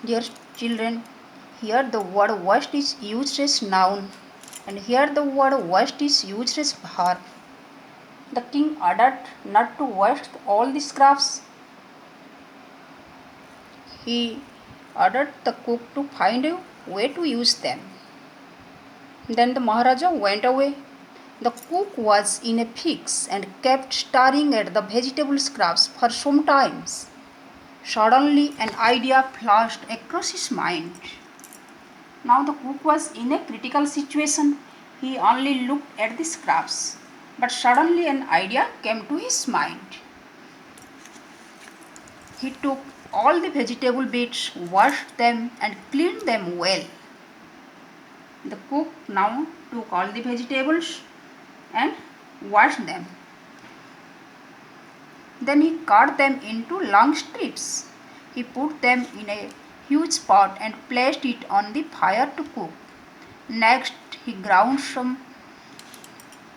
Dear children, here the word waste is used as noun and here the word waste is used as verb. The king ordered not to waste all the scraps. He ordered the cook to find a way to use them. Then the Maharaja went away. The cook was in a fix and kept staring at the vegetable scraps for some time. Suddenly, an idea flashed across his mind. Now the cook was in a critical situation. He only looked at the scraps. But suddenly an idea came to his mind. He took all the vegetable bits, washed them and cleaned them well. The cook now took all the vegetables and washed them. Then he cut them into long strips. He put them in a huge pot and placed it on the fire to cook. Next, he ground some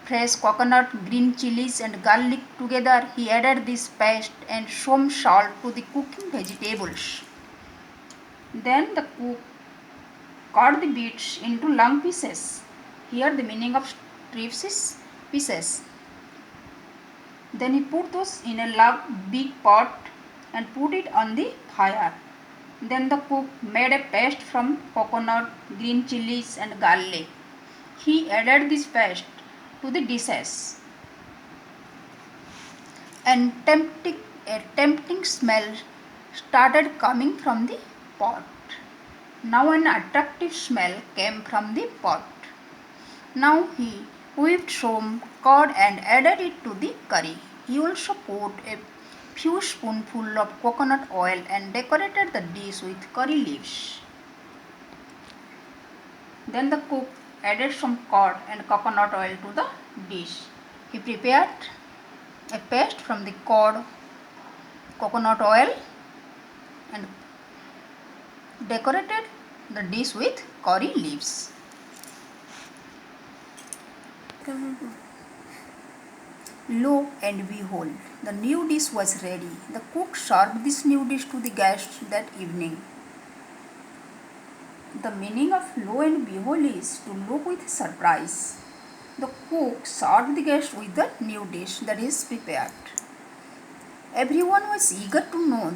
fresh coconut, green chilies and garlic together. He added this paste and some salt to the cooking vegetables. Then the cook cut the bits into long pieces. Here the meaning of strips is pieces. Then he put those in a big pot and put it on the fire. Then the cook made a paste from coconut, green chilies and garlic. He added this paste to the dishes and a tempting smell started coming from the pot. Now an attractive smell came from the pot. Now he whipped some curd and added it to the curry. He also put a few spoonfuls of coconut oil and decorated the dish with curry leaves. Then the cook added some curd and coconut oil to the dish. He prepared a paste from the curd, coconut oil and decorated the dish with curry leaves. Lo and behold, the new dish was ready. The cook served this new dish to the guests that evening. The meaning of lo and behold is to look with surprise. The cook served the guests with the new dish that is prepared. Everyone was eager to know.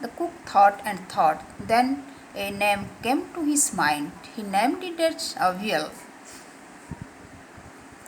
The cook thought and thought. Then a name came to his mind. He named it as Avial.